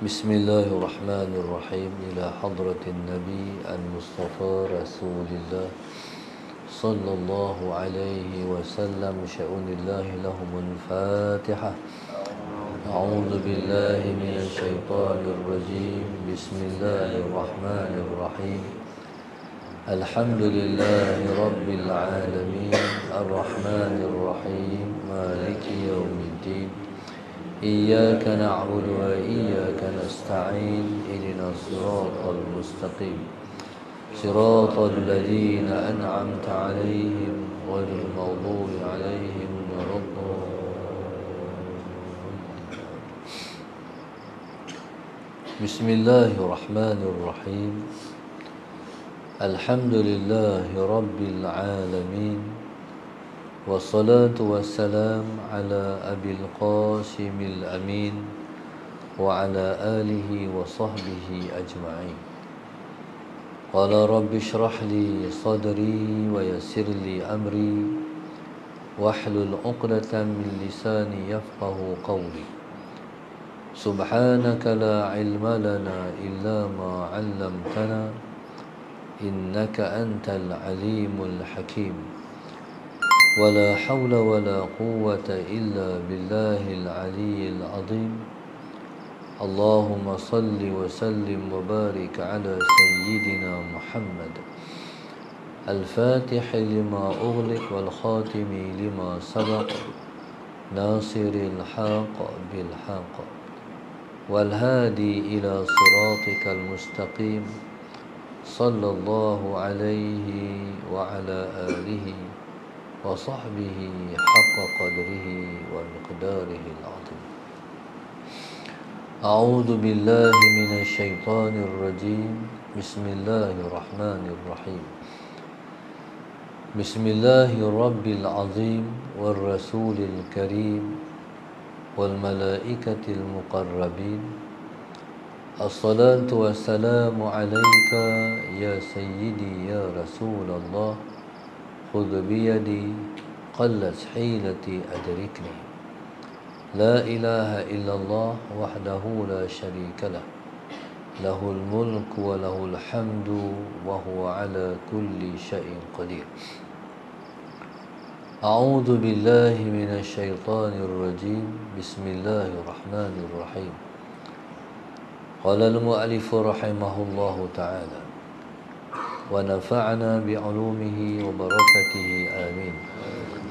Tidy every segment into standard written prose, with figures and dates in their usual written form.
بسم الله الرحمن الرحيم إلى حضرة النبي المصطفى رسول الله صلى الله عليه وسلم شأن الله لهم الفاتحة. أعوذ بالله من الشيطان الرجيم. بسم الله الرحمن الرحيم. الحمد لله رب العالمين الرحمن الرحيم مالك يوم الدين إياك نعبد وإياك نستعين اهدنا الصراط المستقيم صراط الذين أنعمت عليهم غير المغضوب عليهم ولا الضالين. بسم الله الرحمن الرحيم. الحمد لله رب العالمين والصلاة والسلام على أبي القاسم الأمين وعلى آله وصحبه أجمعين. قال رب اشرح لي صدري ويسر لي أمري واحلل عقدة من لساني يفقه قولي. سبحانك لا علم لنا إلا ما علمتنا إنك أنت العليم الحكيم. ولا حول ولا قوة إلا بالله العلي العظيم. اللهم صل وسلم وبارك على سيدنا محمد الفاتح لما أغلق والخاتم لما سبق ناصر الحق بالحق والهادي إلى صراطك المستقيم صلى الله عليه وعلى آله وصحبه حق قدره ومقداره العظيم. أعوذ بالله من الشيطان الرجيم. بسم الله الرحمن الرحيم. بسم الله رب العظيم والرسول الكريم والملائكة المقربين. الصلاة والسلام عليك يا سيدي يا رسول الله. خذ بيدي قلت حيلتي أدركني. لا إله إلا الله وحده لا شريك له له الملك وله الحمد وهو على كل شيء قدير. أعوذ بالله من الشيطان الرجيم. بسم الله الرحمن الرحيم. قال المؤلف رحمه الله تعالى ونفعنا بعلومه وبركته آمين.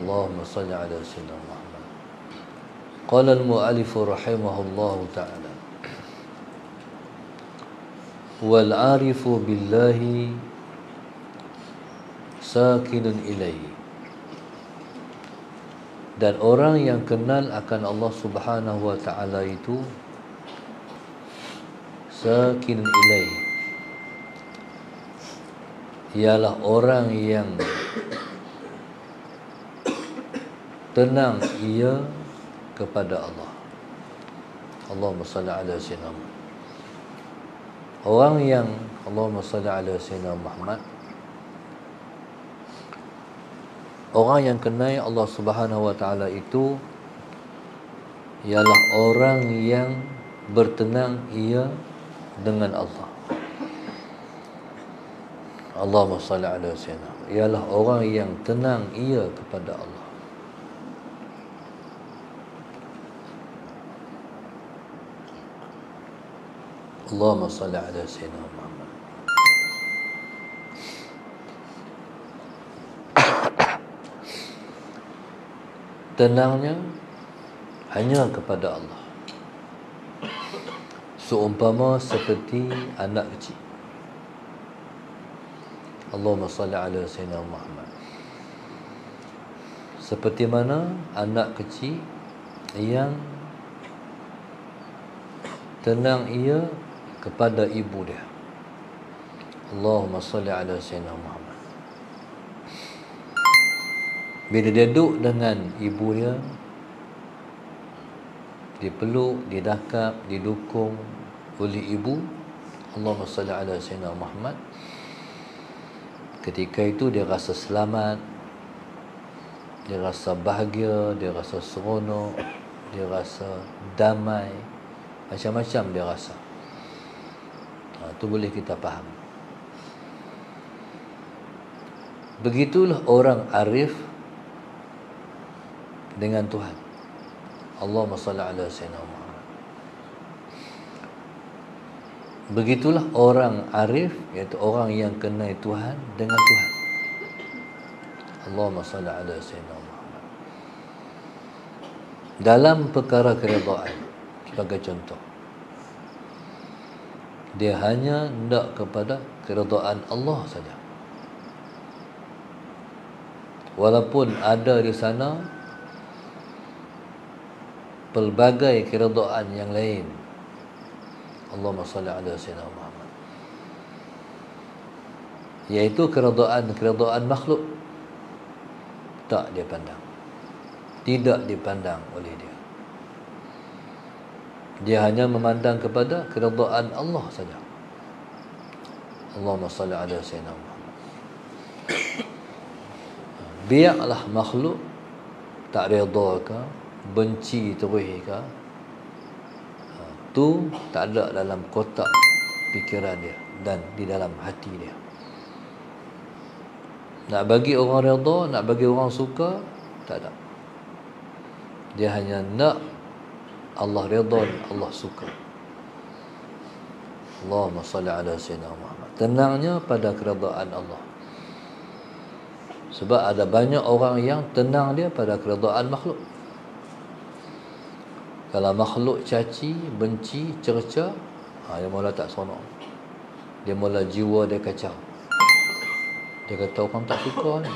اللهم صل على سيدنا محمد. قال المؤلف رحمه الله تعالى والعارف بالله ساكن إليه. Dan orang yang kenal akan Allah Subhanahu wa taala itu sakin ilaihi, ialah orang yang tenang ia kepada Allah. Allahumma salli ala sayyidina Muhammad. Orang yang Allahumma salli ala sayyidina Muhammad, orang yang kenal Allah Subhanahu wa taala itu ialah orang yang bertenang ia dengan Allah. Allahumma salli ala sayyidina, ialah orang yang tenang ia kepada Allah. Allahumma salli ala sayyidina Muhammad. Tenangnya hanya kepada Allah. Seumpama seperti anak kecil. Allahumma salli ala sayyidina Muhammad. Seperti mana anak kecil yang tenang ia kepada ibu dia. Allahumma salli ala sayyidina Muhammad. Bila dia duduk dengan ibu dia, dipeluk, didakap, didukung oleh ibu, Allahumma salli ala sayyidina Muhammad. Ketika itu dia rasa selamat, dia rasa bahagia, dia rasa seronok, dia rasa damai, Macam-macam dia rasa. Itu boleh kita faham. Begitulah orang arif dengan Tuhan. Allahumma salli ala sayyidina Muhammad. Begitulah orang arif, iaitu orang yang kenal Tuhan dengan Tuhan. Allahumma salli ala sayyidina Muhammad. Dalam perkara keredaan, sebagai contoh, dia hanya hendak kepada keredaan Allah saja. Walaupun ada di sana pelbagai keredaan yang lain. Allahumma salli ala sayyidina Muhammad. Iaitu keredaan makhluk, tak dia pandang. Tidak dipandang oleh dia. Dia hanya memandang kepada keredaan Allah saja. Allahumma salli ala sayyidina Muhammad. Biarlah makhluk tak redha ke, benci terus ke, tu tak ada dalam kotak fikiran dia dan di dalam hati dia. Nak bagi orang redha, nak bagi orang suka, tak ada. Dia hanya nak Allah redha, Allah suka. Allahumma salli ala sayyidina Muhammad. Tenangnya pada keredaan Allah. Sebab ada banyak orang yang tenang dia pada keredaan makhluk. Kalau makhluk caci, benci, cerca, dia mula tak seronok. Dia mula jiwa dia kacau. Dia kata orang tak suka ni.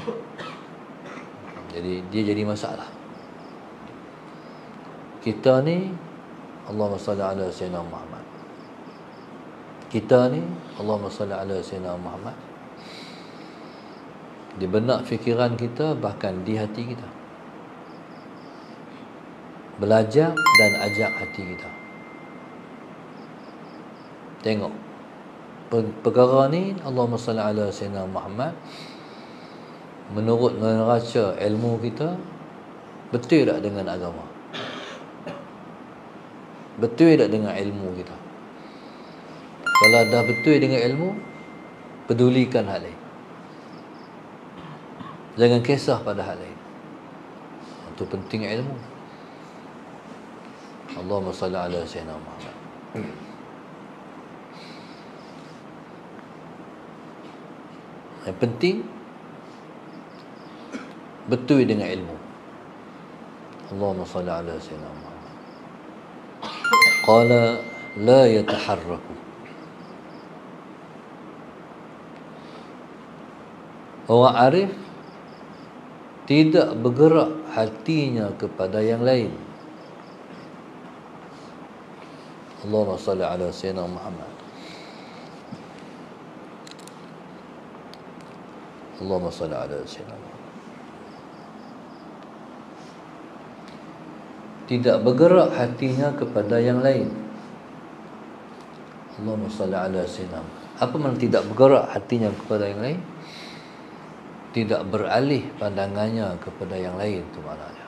Jadi dia jadi masalah. Kita ni, Allahumma salli ala sayyidina Muhammad. Kita ni, Allahumma salli ala sayyidina Muhammad. Di benak fikiran kita, bahkan di hati kita. Belajar dan ajak hati kita. Tengok perkara ni, Allahumma salli ala sayyidina Muhammad, menurut neraca ilmu kita, betul tak dengan agama? Betul tak dengan ilmu kita? Kalau dah betul dengan ilmu, pedulikan hal lain. Jangan kisah pada hal lain. Itu penting ilmu. Allahumma salli ala sayyidina Muhammad. Yang penting betul dengan ilmu. Allahumma salli ala sayyidina Muhammad. Qala la yataharraku. Orang arif tidak bergerak hatinya kepada yang lain. Allahumma salli ala sayyidina Muhammad. Allahumma salli ala sayyidina Muhammad. Tidak bergerak hatinya kepada yang lain. Allahumma salli ala sayyidina Muhammad. Apa makna tidak bergerak hatinya kepada yang lain? Tidak beralih pandangannya kepada yang lain, itu maknanya.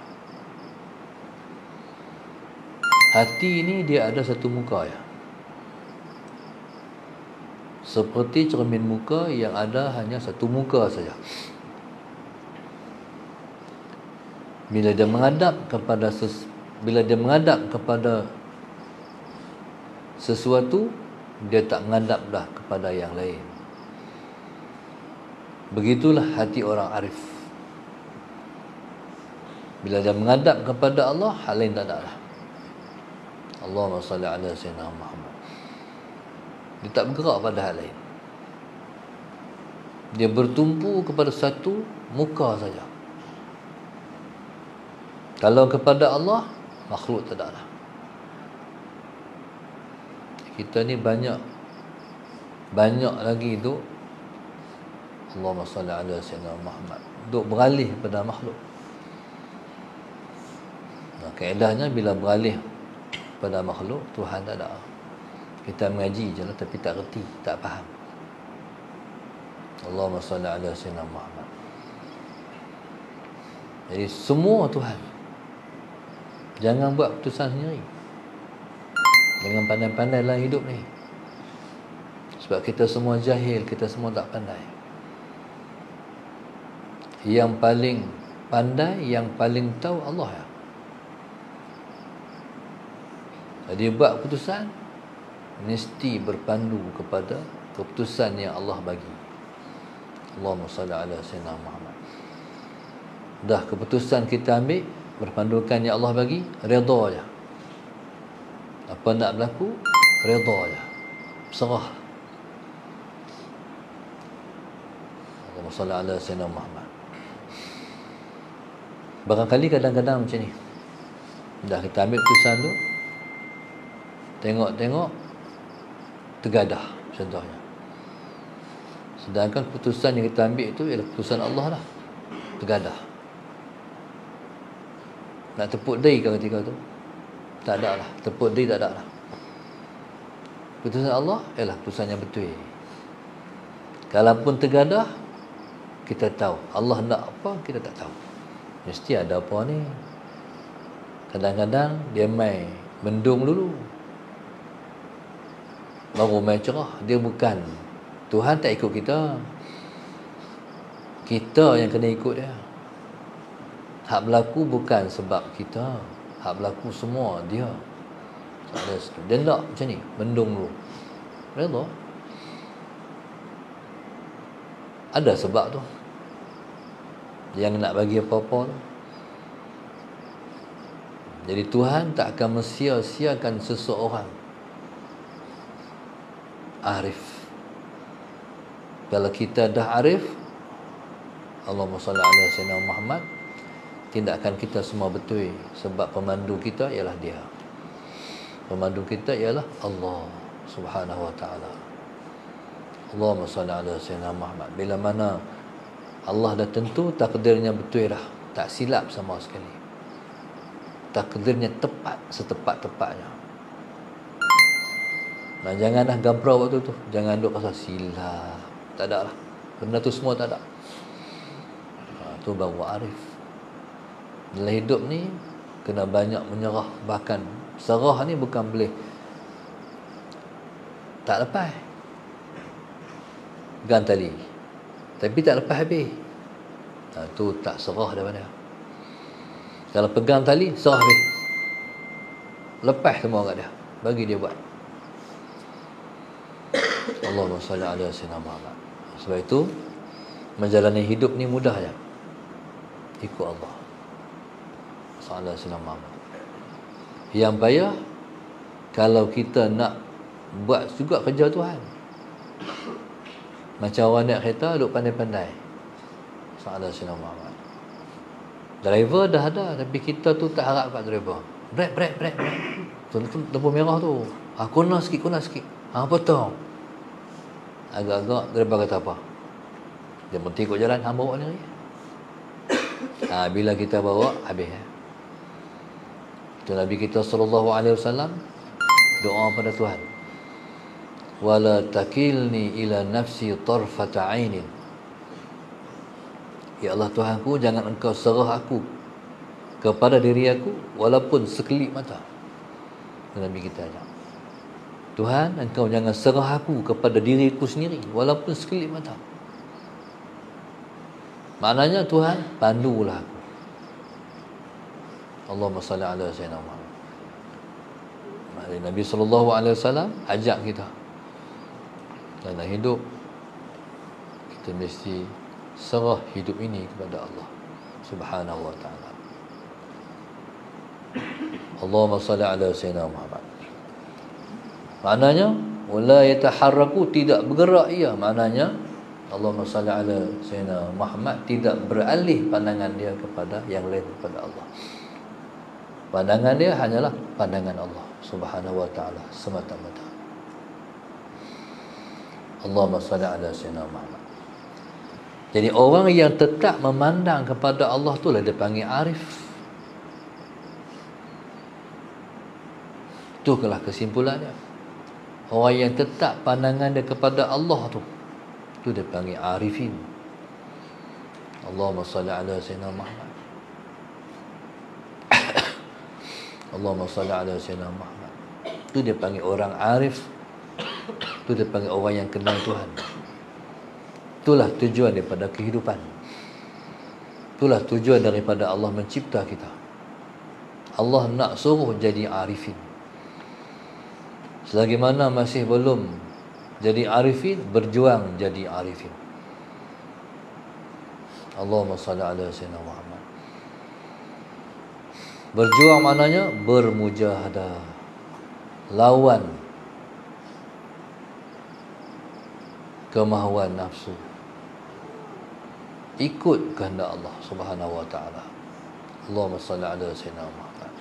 Hati ini dia ada satu muka ya. Seperti cermin muka yang ada hanya satu muka saja. Bila dia menghadap kepada sesuatu, dia tak menghadap dah kepada yang lain. Begitulah hati orang arif. Bila dia menghadap kepada Allah, hal lain tak ada lah. Allahumma salli ala sayyidina Muhammad. Dia tak bergerak pada hal lain. Dia bertumpu kepada satu muka saja. Kalau kepada Allah, makhluk tak ada lah. Kita ni banyak lagi tu, Allahumma salli ala sayyidina Muhammad, duk beralih pada makhluk. Kaedahnya bila beralih pada makhluk, Tuhan tak ada. Kita mengaji je lah, tapi tak reti, tak faham. Allahumma salli ala sayyidina Muhammad. Jadi semua Tuhan. Jangan buat keputusan sendiri. Jangan pandai-pandai dalam hidup ni. Sebab kita semua jahil, kita semua tak pandai. Yang paling pandai, yang paling tahu Allah ya. Jadi buat keputusan mesti berpandu kepada keputusan yang Allah bagi. Allahumma salli ala sayyidina Muhammad. Dah keputusan kita ambil berpandukan yang Allah bagi, redha je. Apa nak berlaku, redha je. Serah. Allahumma salli ala sayyidina Muhammad. Barangkali kadang-kadang macam ni. Dah kita ambil keputusan tu, tengok-tengok tergadah contohnya. Sedangkan keputusan yang kita ambil itu ialah keputusan Allah lah. Tergadah. Nak tepuk dai ke ketika tu? Tak ada lah. Tepuk dai tak ada lah. Keputusan Allah ialah keputusan yang betul. Kalaupun tergadah, kita tahu Allah nak apa, kita tak tahu. Mesti ada apa ni. Kadang-kadang dia mai mendung dulu, baru main cerah. Dia bukan, Tuhan tak ikut kita, kita yang kena ikut dia. Hak berlaku bukan sebab kita, hak berlaku semua dia. Dia tak macam ni, mendung dulu. Redha. Ada sebab tu, yang nak bagi apa-apa tu. Jadi Tuhan tak akan mensia-siakan seseorang arif. Kalau kita dah arif, Allahumma salli ala sayyidina Muhammad, tindakan kita semua betul. Sebab pemandu kita ialah dia. Pemandu kita ialah Allah Subhanahu wa ta'ala. Allahumma salli ala sayyidina Muhammad. Bila mana Allah dah tentu, takdirnya betul dah, tak silap sama sekali. Takdirnya tepat, setepat-tepatnya. Nah, jangan dah gambrau waktu tu. Jangan duk rasa silap. Tak ada lah. Benda tu semua tak ada. Tu baru arif. Dalam hidup ni kena banyak menyerah. Bahkan serah ni bukan boleh tak lepas. Pegang tali, tapi tak lepas habis. Tu tak serah daripada. Kalau pegang tali, serah habis. Lepas semua kat dia. Bagi dia buat. Allahumma salli ala sayyidina Muhammad. Sebab itu menjalani hidup ni mudah je. Ikut Allah. Sallallahu alaihi wasallam. Yang payah kalau kita nak buat juga kerja Tuhan. Macam orang naik kereta duk pandai-pandai. Sallallahu alaihi wasallam. Driver dah ada, tapi kita tu tak harap kat driver. Brake. Tu lampu merah tu. Kona sikit. Potong. Agak-agak driver kata apa? Dia berhenti ikut jalan, hang bawa ni. Bila kita bawa, habis. Itu Nabi kita sallallahu alaihi wasallam doa pada Tuhan. Wala takilni ila nafsi tarfata ainin. Ya Allah Tuhanku, jangan engkau serah aku kepada diri aku walaupun sekelip mata. Nabi kita ajak, Tuhan, engkau jangan serah aku kepada diriku sendiri walaupun sekelip mata. Maknanya Tuhan, pandulah aku. Allahumma salli ala sayyidina Muhammad. Nabi sallallahu alaihi wasallam ajak kita dalam hidup, kita mesti serah hidup ini kepada Allah Subhanahu wa ta'ala. Allahumma salli ala sayyidina Muhammad. Maknanya wala yataharraku, tidak bergerak ia. Maknanya Allahumma salli ala sayyidina Muhammad, tidak beralih pandangan dia kepada yang lain kepada Allah. Pandangan dia hanyalah pandangan Allah Subhanahu wa ta'ala semata-mata. Allahumma salli ala sayyidina Muhammad. Jadi orang yang tetap memandang kepada Allah tu lah dia panggil arif. Itulah kesimpulannya. Orang yang tetap pandangan dia kepada Allah tu dia panggil arifin. Allahumma salli ala sayyidina Muhammad. Allahumma salli ala sayyidina Muhammad. Tu dia panggil orang arif. Tu dia panggil orang yang kenal Tuhan. Itulah tujuan daripada kehidupan. Itulah tujuan daripada Allah mencipta kita. Allah nak suruh jadi arifin. Selagi mana masih belum jadi arifin, berjuang jadi arifin. Allahumma salli ala sayyidina Muhammad. Berjuang maknanya bermujahadah, lawan kemahuan nafsu, ikut kehendak Allah Subhanahu wa taala. Allahumma salli ala sayyidina Muhammad.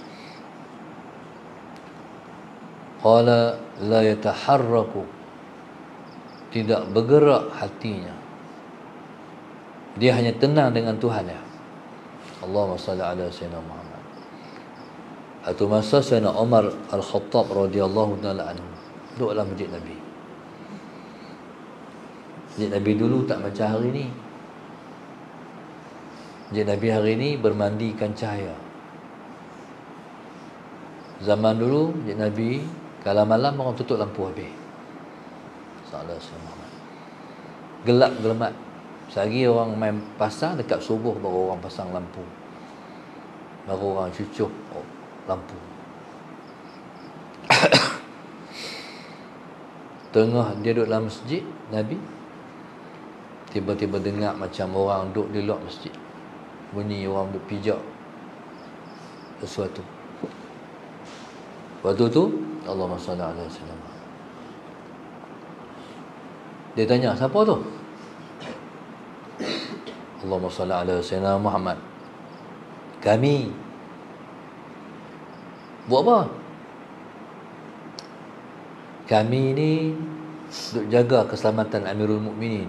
Qala la yataharraku, tidak bergerak hatinya, dia hanya tenang dengan Tuhan ya. Allahumma salli ala sayyidina Muhammad. Atau masa Sayyidina Umar Al-Khattab radhiyallahu taala anhu duduk dalam masjid Nabi. Masjid Nabi dulu tak macam hari ni. Masjid Nabi hari ni bermandikan cahaya. Zaman dulu Masjid Nabi kalau malam orang tutup lampu habis. Sallallahu alaihi wasallam. Gelap gelamat. Sehari orang main pasang dekat subuh baru orang pasang lampu. Baru orang cucuk lampu. Tengah dia duduk dalam masjid Nabi, tiba-tiba dengar macam orang duduk di luar masjid, bunyi orang duduk pijak sesuatu. Waktu tu Allahumma salli ala sayyidina. Dia tanya, siapa tu? Allahumma salli ala sayyidina Muhammad. Kami. Buat apa? Kami ni duk jaga keselamatan Amirul Mukminin.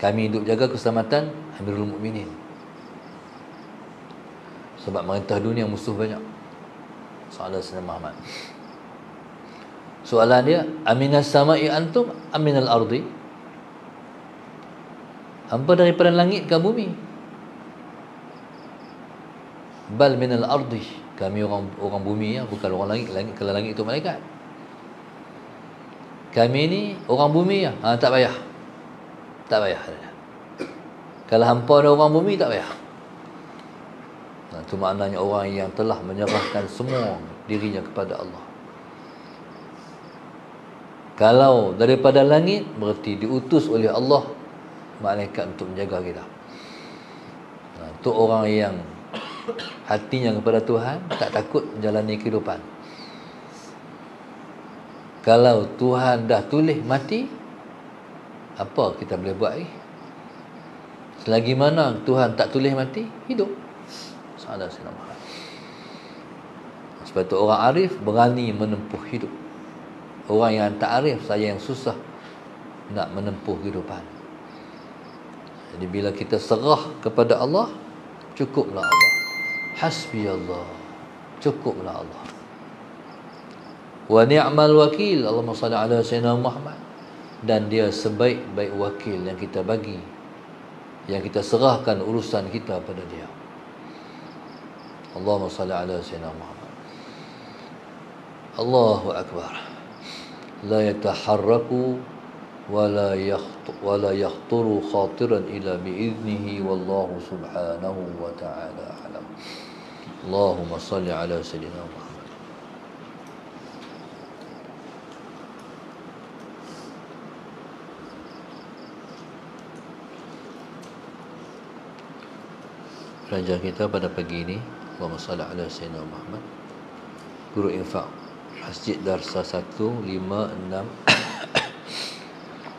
Kami duk jaga keselamatan Amirul Mukminin. Sebab merintah dunia musuh banyak. Sallallahu alaihi Muhammad. Soalan dia, aminas sama'i antum aminal ardi? Hampa daripada langit ke bumi? Bal minal ardi. Kami orang bumi ya, bukan orang langit. Kalau langit itu malaikat. Kami ni orang bumi ya. Tak payah. Tak payah. Kalau hampa ada orang bumi tak payah. Itu maknanya orang yang telah menyerahkan semua dirinya kepada Allah. Kalau daripada langit, berarti diutus oleh Allah malaikat untuk menjaga kita. Itu orang yang hatinya kepada Tuhan, tak takut menjalani kehidupan. Kalau Tuhan dah tulis mati, apa kita boleh buat lagi? Selagi mana Tuhan tak tulis mati, hidup. Sebab itu orang arif berani menempuh hidup. Orang yang tak arif, saya yang susah nak menempuh kehidupan. Jadi bila kita serah kepada Allah, cukuplah Allah. Hasbi Allah, cukuplah Allah. Wa ni'mal wakil. Allahumma salli ala sayyidina Muhammad. Dan dia sebaik-baik wakil yang kita bagi, yang kita serahkan urusan kita pada dia. Allahumma salli ala sayyidina Muhammad. Allahu akbar. La yataharraku wala yakhturu khatiran illa bi'idnihi wallahu subhanahu wa ta'ala alam. Allahumma salli ala sayyidina Muhammad. Pelajaran kita pada pagi ini, Allahumma salli ala sayyidina Muhammad. Guru infak Masjid Darsa 1 5 6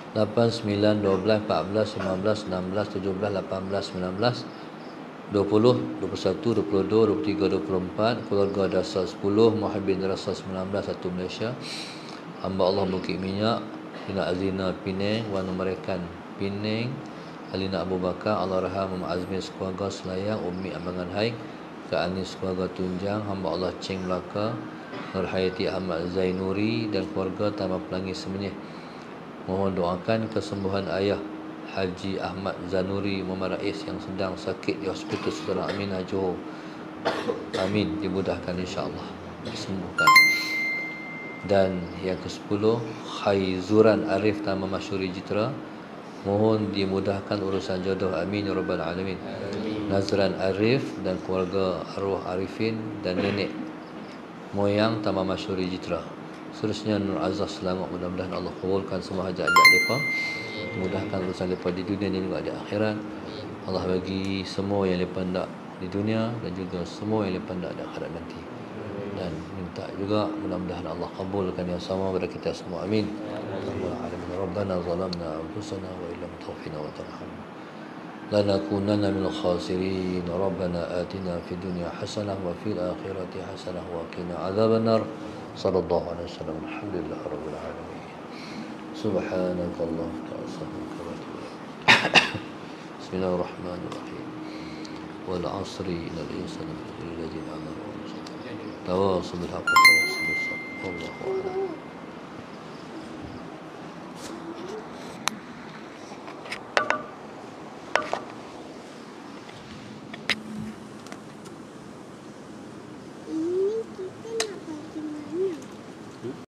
8, 9, 12, 14, 15, 16, 17, 18, 19, 20, 21, 22, 23, 24. Keluarga Darsa 10, Muhibbin Darsa 19, satu Malaysia. Hamba Allah Bukit Minyak, Lina Azina Penang, Wan Merakan Penang, Alina Abu Bakar, Allahyarham Muhammad Azmi keluarga Selayang, Ummi Ambangan Haik, Kak Anis keluarga Tunjang, hamba Allah Cheng Melaka, Nur Hayati Ahmad Zainuri dan keluarga Taman Pelangi Semenyih. Mohon doakan kesembuhan ayah Haji Ahmad Zanuri Muhammad Rais yang sedang sakit di Hospital Sultan Aminah Johor. Amin, dimudahkan insya-Allah. disembuhkan. Dan yang ke-10, Khaizuran Arif Taman Masyuri Jitra, mohon dimudahkan urusan jodoh, amin ya rabbal alamin. Nazran Arif dan keluarga arwah Arifin dan nenek moyang Taman Masyuri Jitra. Seterusnya Nur Azaz Selangor, mudah-mudahan Allah kabulkan semua hajat-hajat mereka, mudahkan urusan mereka di dunia dan juga di akhirat. Allah bagi semua yang mereka hendak di dunia dan juga semua yang mereka hendak di akhirat nanti. Dan minta juga mudah-mudahan Allah kabulkan yang sama kepada kita semua, amin. Rabbana zalamna anfusana wa illam taghfir wa tarhamna lanakunanna minal khasirin. Rabbana atina fid dunya hasanah wa fil akhirati hasanah wa qina adzabannar. Sallallahu alaihi wasallam. Alhamdulillah rabbil alamin. Subhanakallahumma wa bihamdika wa atubu ilaik. Bismillahirrahmanirrahim. Wal 'asri innal insana lafi khusr illa alladhina amanu wa 'amilus salihati tawasaw bil haqqi wa tawasaw bis sabr.